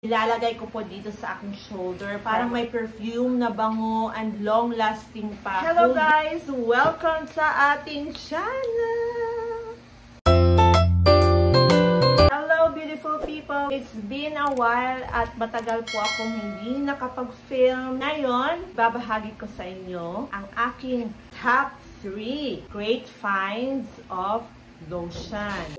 Ilalagay ko po dito sa aking shoulder. Parang may perfume na bango and long-lasting pa. Hello guys! Welcome sa ating channel! Hello beautiful people! It's been a while at matagal po akong hindi nakapag-film. Ngayon, babahagi ko sa inyo ang aking top 3 great finds of lotion.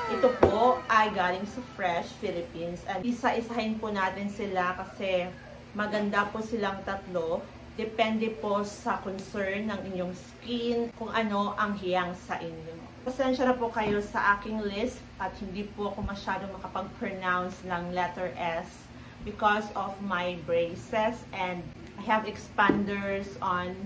Ito po ay galing sa Fresh Philippines at isa-isahin po natin sila kasi maganda po silang tatlo. Depende po sa concern ng inyong skin kung ano ang hiyang sa inyo. Pasensya na po kayo sa aking list at hindi po ako masyadong makapag-pronounce ng letter S because of my braces and I have expanders on.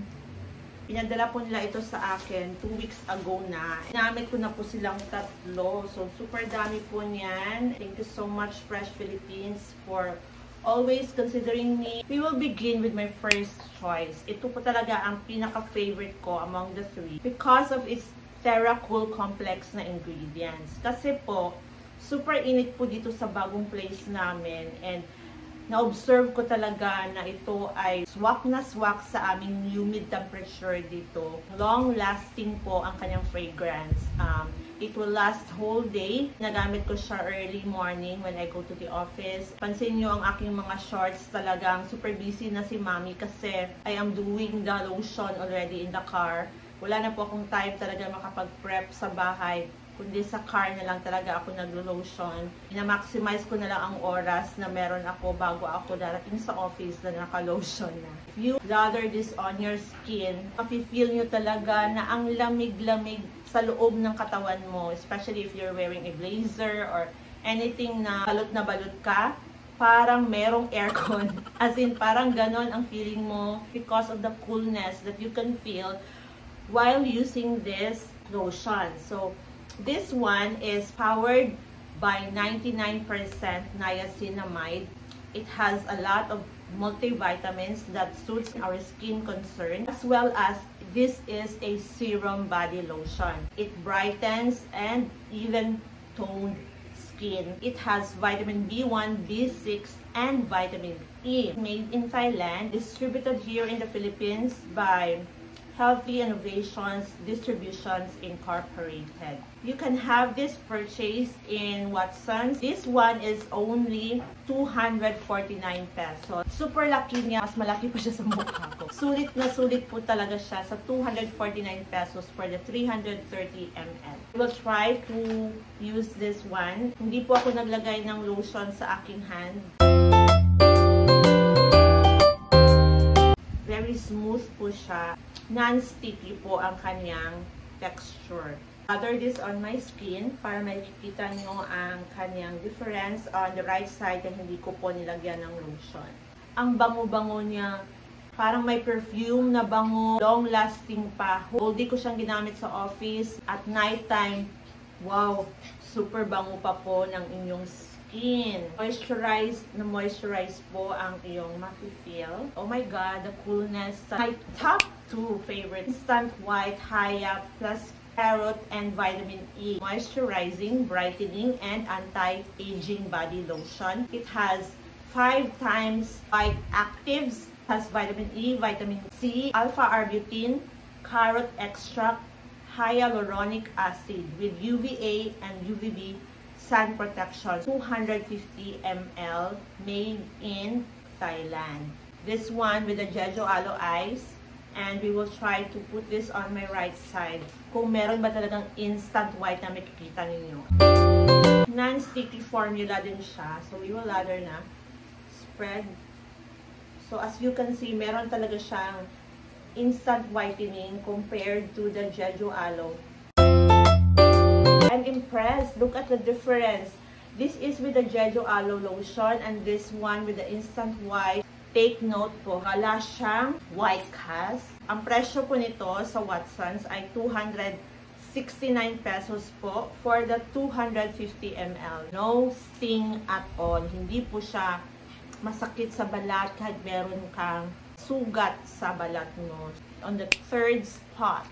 Pinadala po nila ito sa akin 2 weeks ago na. Namit ko na po silang tatlo. So, super dami po niyan. Thank you so much, Fresh Philippines, for always considering me. We will begin with my first choice. Ito po talaga ang pinaka-favorite ko among the 3 because of its TheraCool complex na ingredients. Kasi po, super init po dito sa bagong place namin and na-observe ko talaga na ito ay swak na swak sa aming humid temperature dito. Long-lasting po ang kanyang fragrance. It will last whole day. Nagamit ko siya early morning when I go to the office. Pansin nyo ang aking mga shorts, talagang super busy na si Mami kasi I am doing the lotion already in the car. Wala na po akong time talaga makapag-prep sa bahay, kundi sa car na lang talaga ako naglo-lotion. Ina-maximize ko na lang ang oras na meron ako bago ako darating sa office na naka-lotion na. If you lather this on your skin, mafe-feel nyo talaga na ang lamig-lamig sa loob ng katawan mo, especially if you're wearing a blazer or anything na balot ka, parang merong aircon. As in, parang ganon ang feeling mo because of the coolness that you can feel while using this lotion. So, this one is powered by 99% niacinamide. It has a lot of multivitamins that suits our skin concern, as well as this is a serum body lotion. It brightens and even toned skin. It has vitamin B1, B6, and vitamin E. Made in Thailand, distributed here in the Philippines by Healthy Innovations Distributions Incorporated. You can have this purchased in Watsons. This one is only 249 pesos. Super laki niya. Mas malaki pa siya sa mukha ko. Sulit na sulit po talaga siya sa 249 pesos for the 330 ml. I will try to use this one. Hindi po ako naglagay ng lotion sa aking hand. Very smooth po siya. Non-sticky po ang kanyang texture. Lather this on my skin para makikita nyo ang kanyang difference on the right side na hindi ko po nilagyan ng lotion. Ang bango-bango niya, parang may perfume na bango, long-lasting pa. Whole day ko siyang ginamit sa office. At nighttime, wow, super bango pa po ng inyong skin. Moisturize po ang iyong mafe-feel. Oh my God, the coolness. My top 2 favorite, Instant White Haya plus Carrot and Vitamin E. Moisturizing, brightening, and anti-aging body lotion. It has 5 times white actives, has vitamin E, vitamin C, alpha-arbutin, carrot extract, hyaluronic acid with UVA and UVB sun protection. 250 ml, made in Thailand. This one with the Jeju Aloe Ice. And we will try to put this on my right side. Kung meron ba talagang instant white na makikita ninyo. Non-sticky formula din siya. So, we will lather na. Spread. So, as you can see, meron talaga siyang instant whitening compared to the Jeju Aloe. I'm impressed. Look at the difference. This is with the Jeju Aloe lotion and this one with the instant white. Take note po, wala siyang white cast. Ang presyo po nito sa Watsons ay 269 pesos po for the 250 ml. No sting at all. Hindi po siya masakit sa balat kahit meron kang sugat sa balat mo. On the 3rd spot,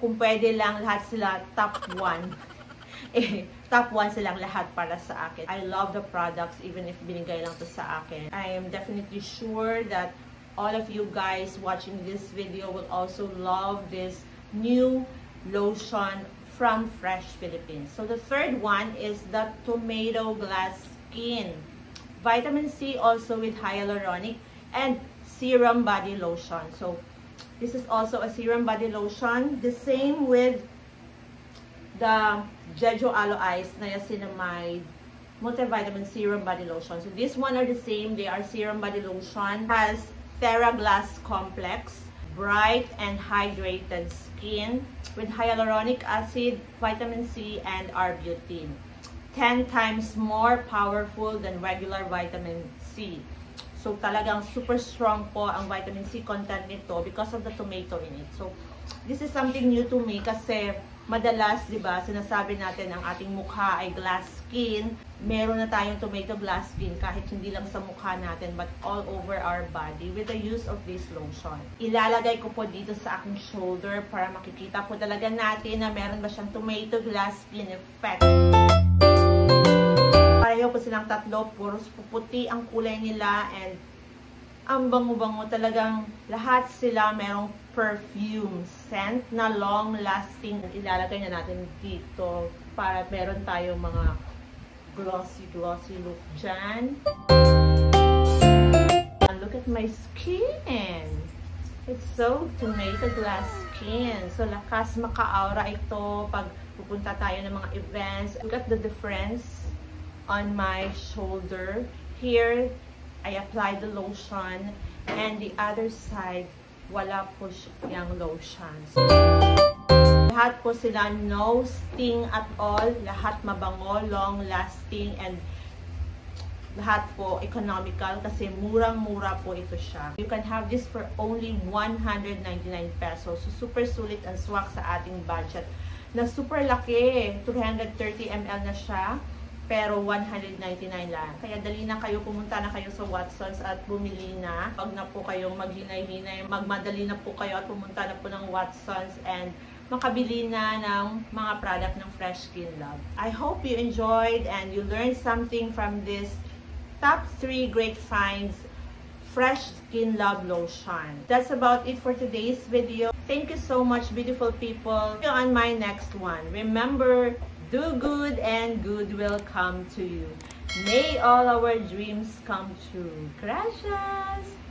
kung pwede lang lahat sila top 1. top 1 silang lahat para sa akin. I love the products even if binigay lang to sa akin. I am definitely sure that all of you guys watching this video will also love this new lotion from Fresh Philippines. So the third one is the Tomato Glass Skin. Vitamin C also with hyaluronic and serum body lotion. So this is also a serum body lotion. The same with the Jeju Aloe Ice Niacinamide Multivitamin Serum Body Lotion. So this one are the same. They are serum body lotion. Has TheraGlass Complex, bright and hydrated skin with hyaluronic acid, vitamin C, and arbutin. 10 times more powerful than regular vitamin C. So talagang super strong po ang vitamin C content nito because of the tomato in it. So this is something new to me kasi madalas, di ba, sinasabi natin ang ating mukha ay glass skin. Meron na tayong tomato glass skin kahit hindi lang sa mukha natin but all over our body with the use of this lotion. Ilalagay ko po dito sa aking shoulder para makikita po talaga natin na meron ba siyang tomato glass skin effect. Pareho po silang tatlo, puros puputi ang kulay nila and ang bango-bango talagang lahat sila merong perfume scent na long-lasting. Ilalagay na natin dito para meron tayong mga glossy look dyan. And look at my skin! It's so tomato glass skin. So lakas maka-aura ito pag pupunta tayo ng mga events. Look at the difference on my shoulder. Here, I applied the lotion and the other side, wala po siyang lotion. So, lahat po sila no sting at all. Lahat mabango, long-lasting, and lahat po economical kasi murang-mura po ito siya. You can have this for only 199 pesos. So, super sulit and swak sa ating budget. Na super laki, 230 ml na siya. Pero 199 lang. Kaya dali na kayo, pumunta na kayo sa Watsons at bumili na. Pag na po kayong maghinay-hinay, magmadali na po kayo at pumunta na po ng Watsons and makabili na ng mga product ng Fresh Skin Love. I hope you enjoyed and you learned something from this top 3 great finds Fresh Skin Love lotion. That's about it for today's video. Thank you so much, beautiful people. See you on my next one. Remember, do good and good will come to you. May all our dreams come true. Gracias!